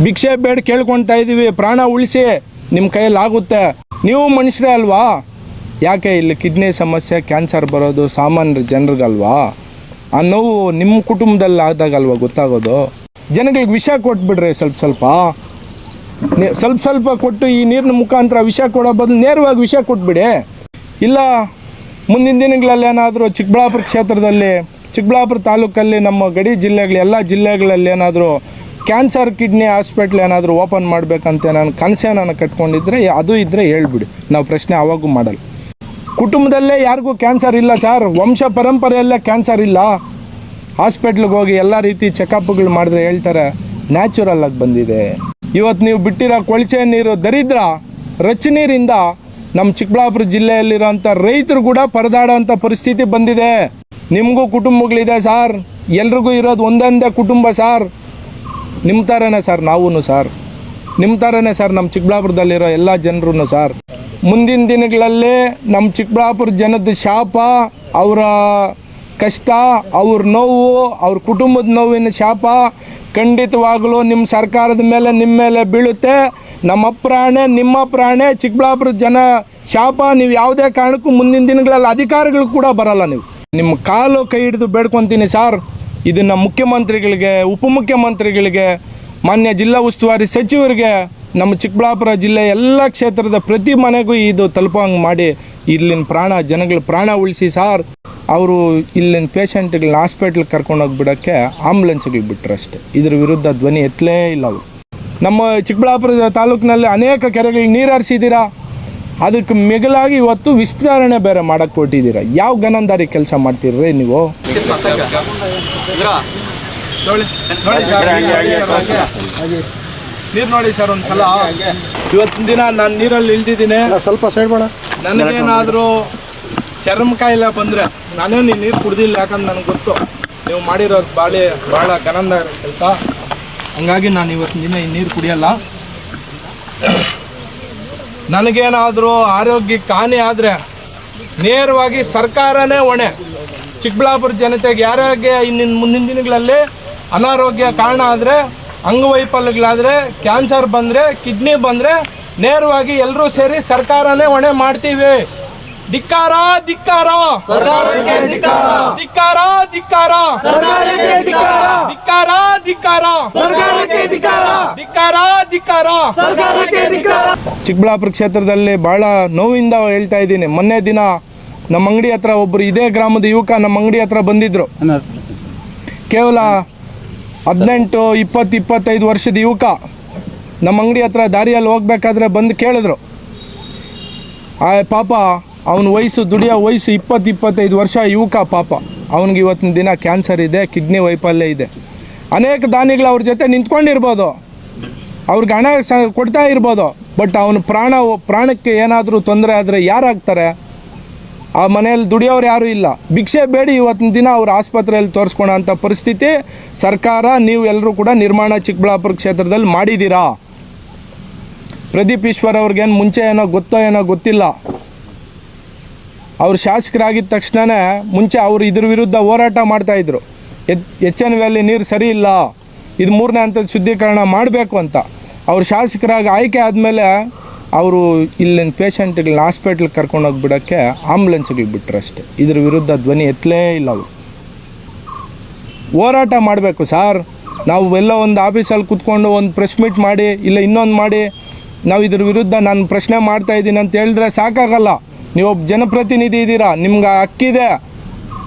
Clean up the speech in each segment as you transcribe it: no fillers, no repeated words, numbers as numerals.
ಭಿಕ್ಷೆ ಬೇಡ ಕೇಳ್ಕೊಳ್ತಾ ಇದ್ದೀವಿ, ಪ್ರಾಣ ಉಳಿಸಿ, ನಿಮ್ಮ ಕೈಯಲ್ಲಿ ಆಗುತ್ತೆ. ನೀವು ಮನುಷ್ಯರೇ ಅಲ್ವಾ? ಯಾಕೆ ಇಲ್ಲಿ ಕಿಡ್ನಿ ಸಮಸ್ಯೆ, ಕ್ಯಾನ್ಸರ್ ಬರೋದು ಸಾಮಾನ್ಯ ಜನರಿಗಲ್ವಾ? ಆ ನೋವು ನಿಮ್ಮ ಕುಟುಂಬದಲ್ಲಿ ಆದಾಗಲ್ವ ಗೊತ್ತಾಗೋದು. ಜನಗಳಿಗೆ ವಿಷ ಕೊಟ್ಬಿಡ್ರಿ, ಸ್ವಲ್ಪ ಕೊಟ್ಟು ಈ ನೀರಿನ ಮುಖಾಂತರ ವಿಷ ಕೊಡೋ ಬದಲು ನೇರವಾಗಿ ವಿಷ ಕೊಟ್ಬಿಡಿ. ಇಲ್ಲ ಮುಂದಿನ ದಿನಗಳಲ್ಲಿ ಏನಾದರೂ ಚಿಕ್ಕಬಳ್ಳಾಪುರ ಕ್ಷೇತ್ರದಲ್ಲಿ, ಚಿಕ್ಕಬಳ್ಳಾಪುರ ತಾಲೂಕಲ್ಲಿ, ನಮ್ಮ ಗಡಿ ಜಿಲ್ಲೆಗಳು, ಎಲ್ಲ ಜಿಲ್ಲೆಗಳಲ್ಲಿ ಏನಾದರೂ ಕ್ಯಾನ್ಸರ್ ಕಿಡ್ನಿ ಹಾಸ್ಪಿಟ್ಲ್ ಏನಾದರೂ ಓಪನ್ ಮಾಡಬೇಕಂತ ನಾನು ಕನಸೇನಾನು ಕಟ್ಕೊಂಡಿದ್ರೆ ಅದು ಇದ್ದರೆ ಹೇಳ್ಬಿಡಿ, ನಾವು ಪ್ರಶ್ನೆ ಆವಾಗೂ ಮಾಡಲ್ಲ. ಕುಟುಂಬದಲ್ಲೇ ಯಾರಿಗೂ ಕ್ಯಾನ್ಸರ್ ಇಲ್ಲ ಸರ್, ವಂಶ ಪರಂಪರೆಯಲ್ಲೇ ಕ್ಯಾನ್ಸರ್ ಇಲ್ಲ. ಹಾಸ್ಪಿಟ್ಲಿಗೆ ಹೋಗಿ ಎಲ್ಲ ರೀತಿ ಚೆಕಪ್ಗಳು ಮಾಡಿದ್ರೆ ಹೇಳ್ತಾರೆ ನ್ಯಾಚುರಲ್ ಆಗಿ ಬಂದಿದೆ. ಇವತ್ತು ನೀವು ಬಿಟ್ಟಿರೋ ಕೊಳಚೆ ನೀರು, ದರಿದ್ರ ರಚ್ಚ ನೀರಿಂದ ನಮ್ಮ ಚಿಕ್ಕಬಳ್ಳಾಪುರ ಜಿಲ್ಲೆಯಲ್ಲಿರೋಂಥ ರೈತರು ಕೂಡ ಪರದಾಡೋಂಥ ಪರಿಸ್ಥಿತಿ ಬಂದಿದೆ. ನಿಮಗೂ ಕುಟುಂಬಗಳಿದೆ ಸರ್, ಎಲ್ರಿಗೂ ಇರೋದು ಒಂದೊಂದೇ ಕುಟುಂಬ ಸರ್. ನಿಮ್ಮ ಥರನೇ ಸರ್, ನಾವೂ ಸರ್, ನಿಮ್ಮ ಥರನೇ ಸರ್ ನಮ್ಮ ಚಿಕ್ಕಬಳ್ಳಾಪುರದಲ್ಲಿರೋ ಎಲ್ಲ ಜನರೂ ಸರ್. ಮುಂದಿನ ದಿನಗಳಲ್ಲಿ ನಮ್ಮ ಚಿಕ್ಕಬಳ್ಳಾಪುರ ಜನದ ಶಾಪ, ಅವರ ಕಷ್ಟ, ಅವ್ರ ನೋವು, ಅವ್ರ ಕುಟುಂಬದ ನೋವಿನ ಶಾಪ ಖಂಡಿತವಾಗಲೂ ನಿಮ್ಮ ಸರ್ಕಾರದ ಮೇಲೆ, ನಿಮ್ಮ ಮೇಲೆ ಬೀಳುತ್ತೆ. ನಮ್ಮ ಪ್ರಾಣೆ, ನಿಮ್ಮ ಪ್ರಾಣೆ, ಚಿಕ್ಕಬಳ್ಳಾಪುರ ಜನ ಶಾಪ. ನೀವು ಯಾವುದೇ ಕಾರಣಕ್ಕೂ ಮುಂದಿನ ದಿನಗಳಲ್ಲಿ ಅಧಿಕಾರಿಗಳು ಕೂಡ ಬರಲ್ಲ. ನೀವು ನಿಮ್ಮ ಕಾಲು ಕೈ ಹಿಡಿದು ಬೇಡ್ಕೊತೀನಿ ಸರ್, ಇದನ್ನು ಮುಖ್ಯಮಂತ್ರಿಗಳಿಗೆ, ಉಪಮುಖ್ಯಮಂತ್ರಿಗಳಿಗೆ, ಮಾನ್ಯ ಜಿಲ್ಲಾ ಉಸ್ತುವಾರಿ ಸಚಿವರಿಗೆ, ನಮ್ಮ ಚಿಕ್ಕಬಳ್ಳಾಪುರ ಜಿಲ್ಲೆ ಎಲ್ಲ ಕ್ಷೇತ್ರದ ಪ್ರತಿ ಮನೆಗೂ ಇದು ತಲುಪೋಂಗೆ ಮಾಡಿ ಇಲ್ಲಿನ ಜನಗಳ ಪ್ರಾಣ ಉಳಿಸಿ ಸಾರ್. ಅವರು ಇಲ್ಲಿನ ಪೇಷಂಟ್ಗಳನ್ನ ಹಾಸ್ಪಿಟ್ಲಿಗೆ ಕರ್ಕೊಂಡೋಗಿ ಬಿಡೋಕ್ಕೆ ಆಂಬುಲೆನ್ಸ್ಗಳು ಬಿಟ್ಟರು ಅಷ್ಟೇ. ಇದ್ರ ವಿರುದ್ಧ ಧ್ವನಿ ಎತ್ತಲೇ ಇಲ್ಲ ಅವರು. ನಮ್ಮ ಚಿಕ್ಕಬಳ್ಳಾಪುರ ತಾಲೂಕಿನಲ್ಲಿ ಅನೇಕ ಕೆರೆಗಳಿಗೆ ನೀರು ಹರಿಸಿದ್ದೀರಾ, ಅದಕ್ಕೆ ಮಿಗಿಲಾಗಿ ಇವತ್ತು ವಿಸ್ತರಣೆ ಬೇರೆ ಮಾಡೋಕ್ಕೆ ಕೊಟ್ಟಿದ್ದೀರಾ. ಯಾವ ಗನಂದಾರಿ ಕೆಲಸ ಮಾಡ್ತೀರ್ರಿ ನೀವು? ನೀರು ನೋಡಿ ಸರ್ ಒಂದ್ಸಲ. ಇವತ್ತಿನ ದಿನ ನಾನು ನೀರಲ್ಲಿ ಇಳ್ದಿದ್ದೀನಿ, ಸ್ವಲ್ಪ ಸೈಡ್ ಮಾಡ. ನನಗೇನಾದರೂ ಚರ್ಮ ಕಾಯಿಲೆ ಬಂದರೆ ನಾನೇನು ನೀರು ಕುಡ್ದಿಲ್ಲ, ಯಾಕಂದ್ರೆ ನನಗೆ ಗೊತ್ತು ನೀವು ಮಾಡಿರೋದು ಭಾಳ ಗನಂದಾರ ಕೆಲಸ. ಹಂಗಾಗಿ ನಾನು ಇವತ್ತಿನ ದಿನ ಈ ನೀರು ಕುಡಿಯಲ್ಲ. ನನಗೇನಾದರೂ ಆರೋಗ್ಯಕ್ಕೆ ಹಾನಿ ಆದರೆ ನೇರವಾಗಿ ಸರ್ಕಾರನೇ ಹೊಣೆ. ಚಿಕ್ಕಬಳ್ಳಾಪುರ ಜನತೆಗೆ ಯಾರಿಗೆ ಮುಂದಿನ ದಿನಗಳಲ್ಲಿ ಅನಾರೋಗ್ಯ ಕಾರಣ ಆದರೆ, ಅಂಗವೈಫಲ್ಯಗಳಾದರೆ, ಕ್ಯಾನ್ಸರ್ ಬಂದರೆ, ಕಿಡ್ನಿ ಬಂದರೆ ನೇರವಾಗಿ ಎಲ್ಲರೂ ಸೇರಿ ಸರ್ಕಾರನೇ ಹೊಣೆ ಮಾಡ್ತೀವಿ. ಧಿಕ್ಕಾರ ಧಿಕ್ಕಾರ ಧಿಕ್ಕಾರ ಧಿಕ್ಕಾರ ಧಿಕ್ಕಾರ ಧಿಕ್ಕಾರ ಧಿಕ್ಕಾರ. ಚಿಕ್ಕಬಳ್ಳಾಪುರ ಕ್ಷೇತ್ರದಲ್ಲಿ ಭಾಳ ನೋವಿಂದ ಹೇಳ್ತಾ ಇದ್ದೀನಿ. ಮೊನ್ನೆ ದಿನ ನಮ್ಮ ಅಂಗಡಿ ಹತ್ರ ಒಬ್ಬರು ಇದೇ ಗ್ರಾಮದ ಯುವಕ ನಮ್ಮ ಅಂಗಡಿ ಹತ್ರ ಬಂದಿದ್ರು. ಕೇವಲ 18, 20, 25 ವರ್ಷದ ಯುವಕ ನಮ್ಮ ಅಂಗಡಿ ಹತ್ರ ದಾರಿಯಲ್ಲಿ ಹೋಗ್ಬೇಕಾದ್ರೆ ಬಂದು ಕೇಳಿದ್ರು. ಪಾಪ ಅವನ ವಯಸ್ಸು, ದುಡಿಯೋ ವಯಸ್ಸು 20, 25 ವರ್ಷ ಯುವಕ. ಪಾಪ ಅವನಿಗೆ ಇವತ್ತಿನ ದಿನ ಕ್ಯಾನ್ಸರ್ ಇದೆ, ಕಿಡ್ನಿ ವೈಫಲ್ಯ ಇದೆ. ಅನೇಕ ದಾನಿಗಳು ಅವ್ರ ಜೊತೆ ನಿಂತ್ಕೊಂಡಿರ್ಬೋದು, ಅವ್ರಿಗೆ ಹಣ ಕೊಡ್ತಾ ಇರ್ಬೋದು, ಬಟ್ ಅವನ ಪ್ರಾಣಕ್ಕೆ ಏನಾದರೂ ತೊಂದರೆ ಆದರೆ ಯಾರಾಗ್ತಾರೆ? ಆ ಮನೆಯಲ್ಲಿ ದುಡಿಯೋರು ಯಾರೂ ಇಲ್ಲ. ಭಿಕ್ಷೆ ಬೇಡಿ ಇವತ್ತಿನ ದಿನ ಅವ್ರ ಆಸ್ಪತ್ರೆಯಲ್ಲಿ ತೋರಿಸ್ಕೊಳೋ ಅಂಥ ಪರಿಸ್ಥಿತಿ ಸರ್ಕಾರ, ನೀವು ಎಲ್ಲರೂ ಕೂಡ ನಿರ್ಮಾಣ ಚಿಕ್ಕಬಳ್ಳಾಪುರ ಕ್ಷೇತ್ರದಲ್ಲಿ ಮಾಡಿದ್ದೀರಾ. ಪ್ರದೀಪ್ ಈಶ್ವರ್ ಅವ್ರಿಗೇನು ಮುಂಚೆ ಏನೋ ಗೊತ್ತಿಲ್ಲ. ಅವ್ರು ಶಾಸಕರಾಗಿದ್ದ ತಕ್ಷಣವೇ ಮುಂಚೆ ಅವರು ಇದ್ರ ವಿರುದ್ಧ ಹೋರಾಟ ಮಾಡ್ತಾಯಿದ್ರು. HN ವ್ಯಾಲಿ ನೀರು ಸರಿ ಇಲ್ಲ, ಇದು 3ನೇ ಹಂತದ ಶುದ್ಧೀಕರಣ ಮಾಡಬೇಕು ಅಂತ. ಅವ್ರು ಶಾಸಕರಾಗಿ ಆಯ್ಕೆ ಆದಮೇಲೆ ಅವರು ಇಲ್ಲಿನ ಪೇಷಂಟ್ಗಳನ್ನ ಹಾಸ್ಪಿಟ್ಲಿಗೆ ಕರ್ಕೊಂಡೋಗಿ ಬಿಡೋಕ್ಕೆ ಆಂಬುಲೆನ್ಸ್ಗಳು ಬಿಟ್ಟರು ಅಷ್ಟೇ. ಇದ್ರ ವಿರುದ್ಧ ಧ್ವನಿ ಎತ್ತಲೇ ಇಲ್ಲ ಅವರು. ಹೋರಾಟ ಮಾಡಬೇಕು ಸಾರ್. ನಾವು ಎಲ್ಲ ಒಂದು ಆಫೀಸಲ್ಲಿ ಕೂತ್ಕೊಂಡು ಒಂದು ಪ್ರೆಸ್ ಮೀಟ್ ಮಾಡಿ, ಇಲ್ಲ ಇನ್ನೊಂದು ಮಾಡಿ, ನಾವು ಇದ್ರ ವಿರುದ್ಧ ನಾನು ಪ್ರಶ್ನೆ ಮಾಡ್ತಾಯಿದ್ದೀನಿ ಅಂತ ಹೇಳಿದ್ರೆ ಸಾಕಾಗಲ್ಲ. ನೀವೊಬ್ಬ ಜನಪ್ರತಿನಿಧಿ ಇದ್ದೀರಾ, ನಿಮ್ಗೆ ಹಕ್ಕಿದೆ.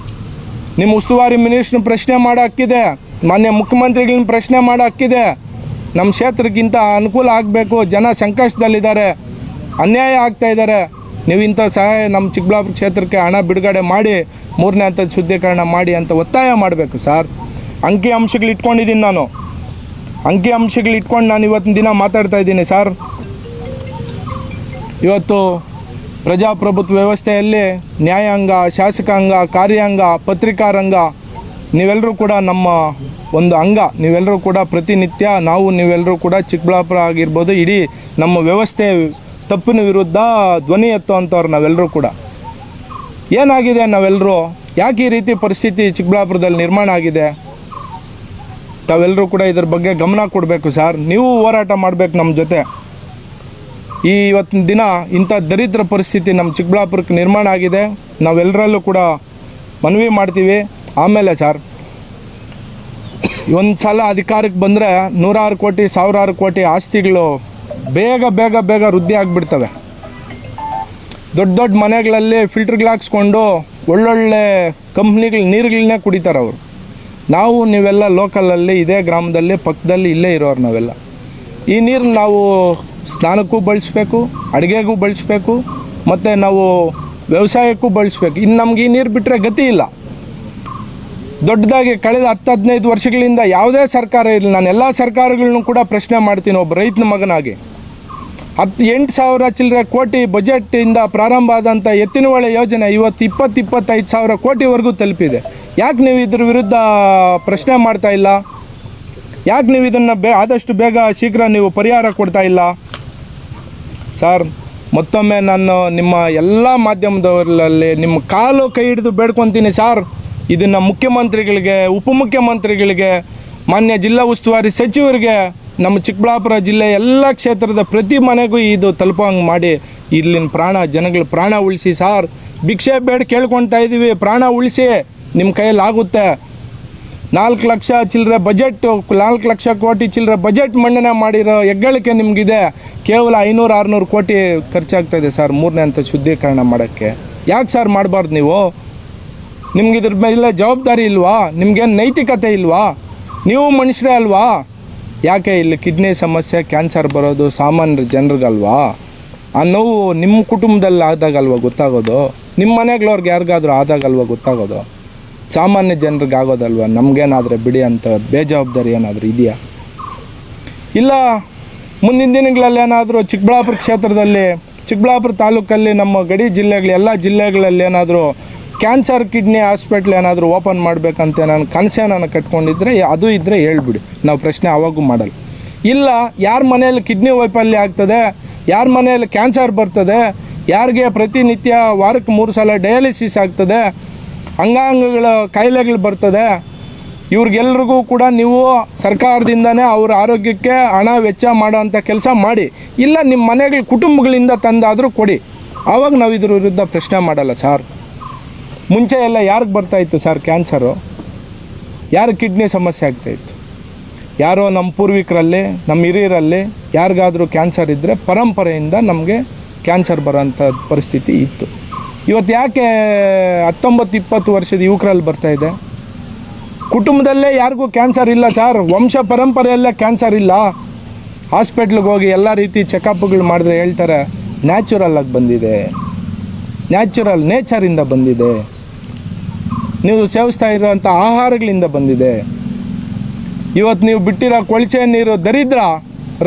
ನಿಮ್ಮ ಉಸ್ತುವಾರಿ ಮಿನಿಸ್ಟ್ರನ್ನ ಪ್ರಶ್ನೆ ಮಾಡೋ ಹಕ್ಕಿದೆ, ಮಾನ್ಯ ಮುಖ್ಯಮಂತ್ರಿಗಳನ್ನ ಪ್ರಶ್ನೆ ಮಾಡೋ ಹಕ್ಕಿದೆ. ನಮ್ಮ ಕ್ಷೇತ್ರಕ್ಕಿಂತ ಅನುಕೂಲ ಆಗಬೇಕು, ಜನ ಸಂಕಷ್ಟದಲ್ಲಿದ್ದಾರೆ, ಅನ್ಯಾಯ ಆಗ್ತಾಯಿದ್ದಾರೆ. ನೀವು ಇಂಥ ಸಹಾಯ ನಮ್ಮ ಚಿಕ್ಕಬಳ್ಳಾಪುರ ಕ್ಷೇತ್ರಕ್ಕೆ ಹಣ ಬಿಡುಗಡೆ ಮಾಡಿ 3ನೇ ಹಂತದ ಶುದ್ಧೀಕರಣ ಮಾಡಿ ಅಂತ ಒತ್ತಾಯ ಮಾಡಬೇಕು ಸರ್. ಅಂಕಿ ಅಂಶಗಳು ಇಟ್ಕೊಂಡಿದ್ದೀನಿ ನಾನು, ನಾನು ಇವತ್ತಿನ ದಿನ ಮಾತಾಡ್ತಾ ಇದ್ದೀನಿ ಸರ್. ಇವತ್ತು ಪ್ರಜಾಪ್ರಭುತ್ವ ವ್ಯವಸ್ಥೆಯಲ್ಲಿ ನ್ಯಾಯಾಂಗ, ಶಾಸಕಾಂಗ, ಕಾರ್ಯಾಂಗ, ಪತ್ರಿಕಾರಂಗ ನೀವೆಲ್ಲರೂ ಕೂಡ ನಮ್ಮ ಒಂದು ಅಂಗ. ನೀವೆಲ್ಲರೂ ಕೂಡ ಪ್ರತಿನಿತ್ಯ ನೀವೆಲ್ಲರೂ ಕೂಡ ಚಿಕ್ಕಬಳ್ಳಾಪುರ ಆಗಿರ್ಬೋದು, ಇಡೀ ನಮ್ಮ ವ್ಯವಸ್ಥೆ ತಪ್ಪಿನ ವಿರುದ್ಧ ಧ್ವನಿ ಎತ್ತುವಂಥವ್ರು ನಾವೆಲ್ಲರೂ ಕೂಡ. ಏನಾಗಿದೆ ನಾವೆಲ್ಲರೂ, ಯಾಕೆ ಈ ರೀತಿ ಪರಿಸ್ಥಿತಿ ಚಿಕ್ಕಬಳ್ಳಾಪುರದಲ್ಲಿ ನಿರ್ಮಾಣ ಆಗಿದೆ? ತಾವೆಲ್ಲರೂ ಕೂಡ ಇದ್ರ ಬಗ್ಗೆ ಗಮನ ಕೊಡಬೇಕು ಸರ್. ನೀವು ಹೋರಾಟ ಮಾಡಬೇಕು ನಮ್ಮ ಜೊತೆ. ಇವತ್ತಿನ ದಿನ ಇಂಥ ದರಿದ್ರ ಪರಿಸ್ಥಿತಿ ನಮ್ಮ ಚಿಕ್ಕಬಳ್ಳಾಪುರಕ್ಕೆ ನಿರ್ಮಾಣ ಆಗಿದೆ. ನಾವೆಲ್ಲರಲ್ಲೂ ಕೂಡ ಮನವಿ ಮಾಡ್ತೀವಿ. ಆಮೇಲೆ ಸರ್, ಒಂದು ಸಲ ಅಧಿಕಾರಕ್ಕೆ ಬಂದರೆ 100 ಕೋಟಿ 1000 ಕೋಟಿ ಆಸ್ತಿಗಳು ಬೇಗ ಬೇಗ ಬೇಗ ವೃದ್ಧಿ ಆಗಿಬಿಡ್ತವೆ. ದೊಡ್ಡ ದೊಡ್ಡ ಮನೆಗಳಲ್ಲಿ ಫಿಲ್ಟ್ರ್ಗಳು ಹಾಕ್ಸ್ಕೊಂಡು ಒಳ್ಳೊಳ್ಳೆ ಕಂಪ್ನಿಗಳು ನೀರುಗಳನ್ನೇ ಕುಡಿತಾರೆ ಅವರು. ನಾವು ನೀವೆಲ್ಲ ಲೋಕಲಲ್ಲಿ ಇದೇ ಗ್ರಾಮದಲ್ಲಿ ಪಕ್ಕದಲ್ಲಿ ಇಲ್ಲೇ ಇರೋರು ನಾವೆಲ್ಲ. ಈ ನೀರು ನಾವು ಸ್ನಾನಕ್ಕೂ ಬಳಸಬೇಕು, ಅಡುಗೆಗೂ ಬಳಸಬೇಕು, ಮತ್ತು ನಾವು ವ್ಯವಸಾಯಕ್ಕೂ ಬಳಸಬೇಕು. ಇನ್ನು ನಮ್ಗೆ ಈ ನೀರು ಬಿಟ್ಟರೆ ಗತಿ ಇಲ್ಲ. ದೊಡ್ಡದಾಗಿ ಕಳೆದ 10-15 ವರ್ಷಗಳಿಂದ ಯಾವುದೇ ಸರ್ಕಾರ ಇರಲಿ, ನಾನು ಎಲ್ಲ ಸರ್ಕಾರಗಳನ್ನೂ ಕೂಡ ಪ್ರಶ್ನೆ ಮಾಡ್ತೀನಿ ಒಬ್ಬ ರೈತನ ಮಗನಾಗಿ. 8,000 ಚಿಲ್ಲರೆ ಕೋಟಿ ಬಜೆಟಿಂದ ಪ್ರಾರಂಭ ಆದಂಥ ಎತ್ತಿನಹೊಳೆ ಯೋಜನೆ ಇವತ್ತು 20-25,000 ಕೋಟಿವರೆಗೂ ತಲುಪಿದೆ. ಯಾಕೆ ನೀವು ಇದ್ರ ವಿರುದ್ಧ ಪ್ರಶ್ನೆ ಮಾಡ್ತಾ ಇಲ್ಲ? ಯಾಕೆ ನೀವು ಇದನ್ನು ಆದಷ್ಟು ಬೇಗ ಶೀಘ್ರ ನೀವು ಪರಿಹಾರ ಕೊಡ್ತಾ ಇಲ್ಲ ಸರ್? ಮತ್ತೊಮ್ಮೆ ನಾನು ನಿಮ್ಮ ಎಲ್ಲ ಮಾಧ್ಯಮದವರಲ್ಲಿ ನಿಮ್ಮ ಕಾಲು ಕೈ ಹಿಡಿದು ಬೇಡ್ಕೊತೀನಿ ಸರ್. ಇದನ್ನು ಮುಖ್ಯಮಂತ್ರಿಗಳಿಗೆ, ಉಪಮುಖ್ಯಮಂತ್ರಿಗಳಿಗೆ, ಮಾನ್ಯ ಜಿಲ್ಲಾ ಉಸ್ತುವಾರಿ ಸಚಿವರಿಗೆ, ನಮ್ಮ ಚಿಕ್ಕಬಳ್ಳಾಪುರ ಜಿಲ್ಲೆ ಎಲ್ಲ ಕ್ಷೇತ್ರದ ಪ್ರತಿ ಮನೆಗೂ ಇದು ತಲುಪೋಂಗೆ ಮಾಡಿ ಇಲ್ಲಿನ ಜನಗಳ ಪ್ರಾಣ ಉಳಿಸಿ ಸಾರ್. ಭಿಕ್ಷೆ ಬೇಡ ಕೇಳ್ಕೊಳ್ತಾ ಇದ್ದೀವಿ, ಪ್ರಾಣ ಉಳಿಸಿ. ನಿಮ್ಮ ಕೈಯಲ್ಲಿ ಆಗುತ್ತೆ. 4 ಲಕ್ಷ ಚಿಲ್ಲರೆ ಬಜೆಟ್, 4 ಲಕ್ಷ ಕೋಟಿ ಚಿಲ್ಲರೆ ಬಜೆಟ್ ಮಂಡನೆ ಮಾಡಿರೋ ಹೆಗ್ಗಳಿಕೆ ನಿಮಗಿದೆ. ಕೇವಲ 500-600 ಕೋಟಿ ಖರ್ಚಾಗ್ತಾಯಿದೆ ಸರ್ 3ನೇ ಹಂತ ಶುದ್ಧೀಕರಣ ಮಾಡೋಕ್ಕೆ. ಯಾಕೆ ಸರ್ ಮಾಡಬಾರ್ದು ನೀವು? ನಿಮ್ಗೆ ಇದ್ರ ಮೇಲೆ ಜವಾಬ್ದಾರಿ ಇಲ್ವಾ? ನಿಮ್ಗೇನು ನೈತಿಕತೆ ಇಲ್ವಾ? ನೀವು ಮನುಷ್ಯರೇ ಅಲ್ವಾ? ಯಾಕೆ ಇಲ್ಲಿ ಕಿಡ್ನಿ ಸಮಸ್ಯೆ, ಕ್ಯಾನ್ಸರ್ ಬರೋದು ಸಾಮಾನ್ಯ ಜನರಿಗಲ್ವಾ? ಆ ನೋವು ನಿಮ್ಮ ಕುಟುಂಬದಲ್ಲಿ ಆದಾಗಲ್ವ ಗೊತ್ತಾಗೋದು? ನಿಮ್ಮ ಮನೆಗಳವ್ರಿಗೆ ಯಾರಿಗಾದ್ರೂ ಆದಾಗಲ್ವ ಗೊತ್ತಾಗೋದು? ಸಾಮಾನ್ಯ ಜನರಿಗೆ ಆಗೋದಲ್ವ? ನಮಗೇನಾದರೆ ಬಿಡಿ ಅಂತ ಬೇಜವಾಬ್ದಾರಿ ಏನಾದರೂ ಇದೆಯಾ? ಇಲ್ಲ ಮುಂದಿನ ದಿನಗಳಲ್ಲಿ ಏನಾದರೂ ಚಿಕ್ಕಬಳ್ಳಾಪುರ ಕ್ಷೇತ್ರದಲ್ಲಿ, ಚಿಕ್ಕಬಳ್ಳಾಪುರ ತಾಲೂಕಲ್ಲಿ, ನಮ್ಮ ಗಡಿ ಜಿಲ್ಲೆಗಳು ಎಲ್ಲ ಜಿಲ್ಲೆಗಳಲ್ಲಿ ಏನಾದರೂ ಕ್ಯಾನ್ಸರ್ ಕಿಡ್ನಿ ಹಾಸ್ಪಿಟ್ಲ್ ಏನಾದರೂ ಓಪನ್ ಮಾಡಬೇಕಂತ ನಾನು ಕನಸೇನಾನು ಕಟ್ಕೊಂಡಿದ್ರೆ ಅದು ಇದ್ದರೆ ಹೇಳ್ಬಿಡಿ, ನಾವು ಪ್ರಶ್ನೆ ಆವಾಗೂ ಮಾಡಲ್ಲ. ಇಲ್ಲ, ಯಾರ ಮನೆಯಲ್ಲಿ ಕಿಡ್ನಿ ವೈಫಲ್ಯ ಆಗ್ತದೆ, ಯಾರ ಮನೆಯಲ್ಲಿ ಕ್ಯಾನ್ಸರ್ ಬರ್ತದೆ, ಯಾರಿಗೆ ಪ್ರತಿನಿತ್ಯ ವಾರಕ್ಕೆ 3 ಸಲ ಡಯಾಲಿಸಿಸ್ ಆಗ್ತದೆ, ಅಂಗಾಂಗಗಳ ಕಾಯಿಲೆಗಳು ಬರ್ತದೆ, ಇವ್ರಿಗೆಲ್ರಿಗೂ ಕೂಡ ನೀವು ಸರ್ಕಾರದಿಂದನೇ ಅವ್ರ ಆರೋಗ್ಯಕ್ಕೆ ಹಣ ವೆಚ್ಚ ಮಾಡೋವಂಥ ಕೆಲಸ ಮಾಡಿ. ಇಲ್ಲ ನಿಮ್ಮ ಮನೆಗಳ ಕುಟುಂಬಗಳಿಂದ ತಂದಾದರೂ ಕೊಡಿ, ಆವಾಗ ನಾವು ಇದ್ರ ವಿರುದ್ಧ ಪ್ರಶ್ನೆ ಮಾಡಲ್ಲ ಸರ್. ಮುಂಚೆ ಎಲ್ಲ ಯಾರಿಗೆ ಬರ್ತಾಯಿತ್ತು ಸರ್ ಕ್ಯಾನ್ಸರು? ಯಾರು ಕಿಡ್ನಿ ಸಮಸ್ಯೆ ಆಗ್ತಾಯಿತ್ತು? ಯಾರೋ ನಮ್ಮ ಪೂರ್ವಿಕರಲ್ಲಿ, ನಮ್ಮ ಹಿರಿಯರಲ್ಲಿ ಯಾರಿಗಾದರೂ ಕ್ಯಾನ್ಸರ್ ಇದ್ದರೆ ಪರಂಪರೆಯಿಂದ ನಮಗೆ ಕ್ಯಾನ್ಸರ್ ಬರೋಂಥ ಪರಿಸ್ಥಿತಿ ಇತ್ತು. ಇವತ್ತು ಯಾಕೆ 19-20 ವರ್ಷದ ಯುವಕರಲ್ಲಿ ಬರ್ತಾಯಿದೆ? ಕುಟುಂಬದಲ್ಲೇ ಯಾರಿಗೂ ಕ್ಯಾನ್ಸರ್ ಇಲ್ಲ ಸರ್, ವಂಶ ಪರಂಪರೆಯಲ್ಲೇ ಕ್ಯಾನ್ಸರ್ ಇಲ್ಲ. ಹಾಸ್ಪಿಟ್ಲಿಗೆ ಹೋಗಿ ಎಲ್ಲ ರೀತಿ ಚೆಕಪ್ಗಳು ಮಾಡಿದ್ರೆ ಹೇಳ್ತಾರೆ ನ್ಯಾಚುರಲ್ಲಾಗಿ ಬಂದಿದೆ, ನೇಚರಿಂದ ಬಂದಿದೆ, ನೀವು ಸೇವಿಸ್ತಾ ಇರೋಂಥ ಆಹಾರಗಳಿಂದ ಬಂದಿದೆ. ಇವತ್ತು ನೀವು ಬಿಟ್ಟಿರೋ ಕೊಳಚೆ ನೀರು, ದರಿದ್ರ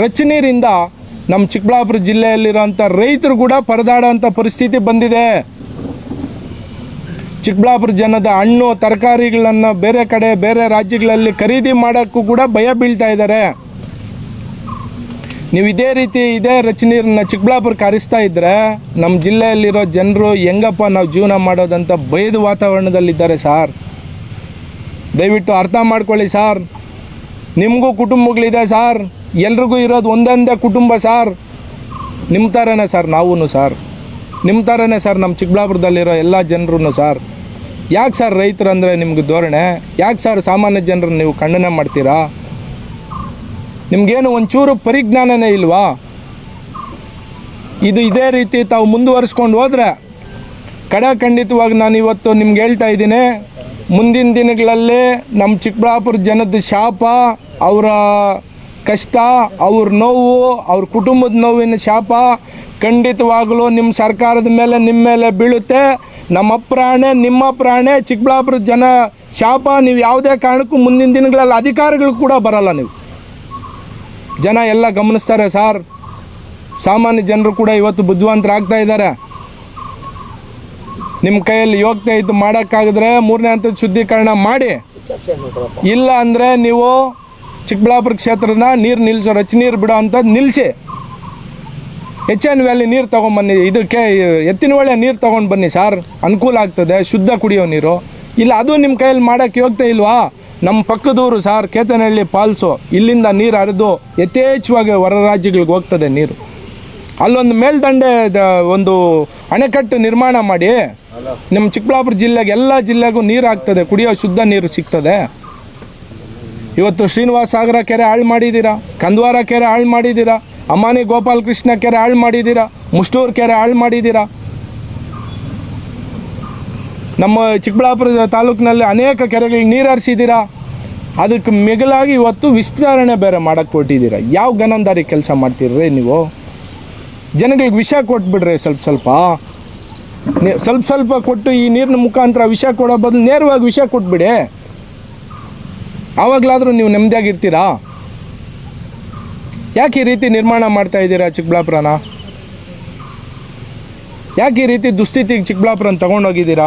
ರಚ ನೀರಿಂದ ನಮ್ಮ ಚಿಕ್ಕಬಳ್ಳಾಪುರ ಜಿಲ್ಲೆಯಲ್ಲಿರೋಂಥ ರೈತರು ಕೂಡ ಪರದಾಡೋಂಥ ಪರಿಸ್ಥಿತಿ ಬಂದಿದೆ. ಚಿಕ್ಕಬಳ್ಳಾಪುರ ಜನದ ಹಣ್ಣು ತರಕಾರಿಗಳನ್ನು ಬೇರೆ ಕಡೆ ಬೇರೆ ರಾಜ್ಯಗಳಲ್ಲಿ ಖರೀದಿ ಮಾಡೋಕ್ಕೂ ಕೂಡ ಭಯ ಬೀಳ್ತಾ ಇದ್ದಾರೆ. ನೀವು ಇದೇ ರಚನೀರನ್ನ ಚಿಕ್ಕಬಳ್ಳಾಪುರಕ್ಕೆ ಹರಿಸ್ತಾ ಇದ್ದರೆ ನಮ್ಮ ಜಿಲ್ಲೆಯಲ್ಲಿರೋ ಜನರು ಹೆಂಗಪ್ಪ ನಾವು ಜೀವನ ಮಾಡೋದಂತ ಭಯದ ವಾತಾವರಣದಲ್ಲಿದ್ದಾರೆ ಸಾರ್. ದಯವಿಟ್ಟು ಅರ್ಥ ಮಾಡ್ಕೊಳ್ಳಿ ಸಾರ್. ನಿಮಗೂ ಕುಟುಂಬಗಳಿದೆ ಸಾರ್, ಎಲ್ರಿಗೂ ಇರೋದು ಒಂದೊಂದೇ ಕುಟುಂಬ ಸಾರ್. ನಿಮ್ಮ ಥರನೇ ಸರ್ ನಾವೂ ಸರ್, ನಿಮ್ಮ ಥರನೇ ಸರ್ ನಮ್ಮ ಚಿಕ್ಕಬಳ್ಳಾಪುರದಲ್ಲಿರೋ ಎಲ್ಲ ಜನರೂ ಸರ್. ಯಾಕೆ ಸರ್ ರೈತರು ಅಂದರೆ ನಿಮ್ಗೆ ಧೋರಣೆ? ಯಾಕೆ ಸರ್ ಸಾಮಾನ್ಯ ಜನರನ್ನು ನೀವು ಖಂಡನೆ ಮಾಡ್ತೀರಾ? ನಿಮಗೇನು ಒಂಚೂರು ಪರಿಜ್ಞಾನನೇ ಇಲ್ವಾ? ಇದೇ ರೀತಿ ತಾವು ಮುಂದುವರಿಸ್ಕೊಂಡು ಹೋದರೆ ಖಂಡಿತವಾಗಿ ನಾನು ಇವತ್ತು ನಿಮ್ಗೆ ಹೇಳ್ತಾ ಇದ್ದೀನಿ, ಮುಂದಿನ ದಿನಗಳಲ್ಲಿ ನಮ್ಮ ಚಿಕ್ಕಬಳ್ಳಾಪುರ ಜನದ ಶಾಪ, ಅವರ ಕಷ್ಟ, ಅವ್ರ ನೋವು, ಅವ್ರ ಕುಟುಂಬದ ನೋವಿನ ಶಾಪ ಖಂಡಿತವಾಗಲೂ ನಿಮ್ಮ ಸರ್ಕಾರದ ಮೇಲೆ, ನಿಮ್ಮ ಮೇಲೆ ಬೀಳುತ್ತೆ. ನಮ್ಮ ಪ್ರಾಣೆ, ನಿಮ್ಮ ಪ್ರಾಣೆ, ಚಿಕ್ಕಬಳ್ಳಾಪುರ ಜನ ಶಾಪ. ನೀವು ಯಾವುದೇ ಕಾರಣಕ್ಕೂ ಮುಂದಿನ ದಿನಗಳಲ್ಲಿ ಅಧಿಕಾರಿಗಳು ಕೂಡ ಬರಲ್ಲ. ನೀವು ಜನ ಎಲ್ಲ ಗಮನಿಸ್ತಾರೆ ಸಾರ್. ಸಾಮಾನ್ಯ ಜನರು ಕೂಡ ಇವತ್ತು ಬುದ್ಧಿವಂತರಾಗ್ತಾ ಇದ್ದಾರೆ. ನಿಮ್ಮ ಕೈಯಲ್ಲಿ ಯೋಗ್ಯತೆ ಇದ್ದು ಮಾಡೋಕ್ಕಾಗಿದ್ರೆ 3ನೇ ಹಂತದ ಶುದ್ಧೀಕರಣ ಮಾಡಿ. ಇಲ್ಲ ಅಂದರೆ ನೀವು ಚಿಕ್ಕಬಳ್ಳಾಪುರ ಕ್ಷೇತ್ರದ ನೀರು ನಿಲ್ಲಿಸೋ, ರಚನೀರು ಬಿಡೋ ಅಂಥದ್ದು ನಿಲ್ಲಿಸಿ. HN ವ್ಯಾಲಿ ನೀರು ತೊಗೊಂಬನ್ನಿ, ಇದಕ್ಕೆ ಎತ್ತಿನಹೊಳೆ ನೀರು ತೊಗೊಂಡು ಬನ್ನಿ ಸಾರ್, ಅನುಕೂಲ ಆಗ್ತದೆ, ಶುದ್ಧ ಕುಡಿಯೋ ನೀರು. ಇಲ್ಲ ಅದು ನಿಮ್ಮ ಕೈಯಲ್ಲಿ ಮಾಡೋಕ್ಕೆ ಯೋಗ್ಯತೆ ಇಲ್ವಾ? ನಮ್ಮ ಪಕ್ಕದೂರು ಸಾರ್ ಕೇತನಹಳ್ಳಿ ಫಾಲ್ಸು, ಇಲ್ಲಿಂದ ನೀರು ಹರಿದು ಯಥೇಚ್ಛವಾಗಿ ಹೊರ ರಾಜ್ಯಗಳಿಗೆ ಹೋಗ್ತದೆ ನೀರು. ಅಲ್ಲೊಂದು ಮೇಲ್ದಂಡೆ ಒಂದು ಅಣೆಕಟ್ಟು ನಿರ್ಮಾಣ ಮಾಡಿ ನಮ್ಮ ಚಿಕ್ಕಬಳ್ಳಾಪುರ ಜಿಲ್ಲೆಗೆ ಎಲ್ಲ ಜಿಲ್ಲೆಗೂ ನೀರು ಆಗ್ತದೆ, ಕುಡಿಯೋ ಶುದ್ಧ ನೀರು ಸಿಗ್ತದೆ. ಇವತ್ತು ಶ್ರೀನಿವಾಸ ಸಾಗರ ಕೆರೆ ಹಾಳು ಮಾಡಿದ್ದೀರಾ, ಕಂದವಾರ ಕೆರೆ ಹಾಳು ಮಾಡಿದ್ದೀರಾ, ಅಮಾನಿ ಗೋಪಾಲಕೃಷ್ಣ ಕೆರೆ ಹಾಳು ಮಾಡಿದ್ದೀರಾ, ಮುಷ್ಟೂರು ಕೆರೆ ಹಾಳು ಮಾಡಿದ್ದೀರಾ. ನಮ್ಮ ಚಿಕ್ಕಬಳ್ಳಾಪುರ ತಾಲೂಕಿನಲ್ಲಿ ಅನೇಕ ಕೆರೆಗಳಿಗೆ ನೀರು ಹರಿಸಿದ್ದೀರಾ. ಅದಕ್ಕೆ ಮಿಗಿಲಾಗಿ ಇವತ್ತು ವಿಸ್ತರಣೆ ಬೇರೆ ಮಾಡೋಕ್ಕೆ ಕೊಟ್ಟಿದ್ದೀರಾ. ಯಾವ ಗನಂದಾರಿ ಕೆಲಸ ಮಾಡ್ತೀರ್ರಿ ನೀವು? ಜನಗಳಿಗೆ ವಿಷ ಕೊಟ್ಬಿಡ್ರಿ. ಸ್ವಲ್ಪ ಕೊಟ್ಟು ಈ ನೀರಿನ ಮುಖಾಂತರ ವಿಷ ಕೊಡೋ ಬದಲು ನೇರವಾಗಿ ವಿಷ ಕೊಟ್ಬಿಡಿ. ಆವಾಗಲಾದರೂ ನೀವು ನೆಮ್ಮದಿಯಾಗಿರ್ತೀರಾ? ಯಾಕೆ ಈ ರೀತಿ ನಿರ್ಮಾಣ ಮಾಡ್ತಾ ಇದ್ದೀರಾ ಚಿಕ್ಕಬಳ್ಳಾಪುರನ? ಯಾಕೆ ಈ ರೀತಿ ದುಸ್ಥಿತಿಗೆ ಚಿಕ್ಕಬಳ್ಳಾಪುರನ ತೊಗೊಂಡೋಗಿದ್ದೀರಾ?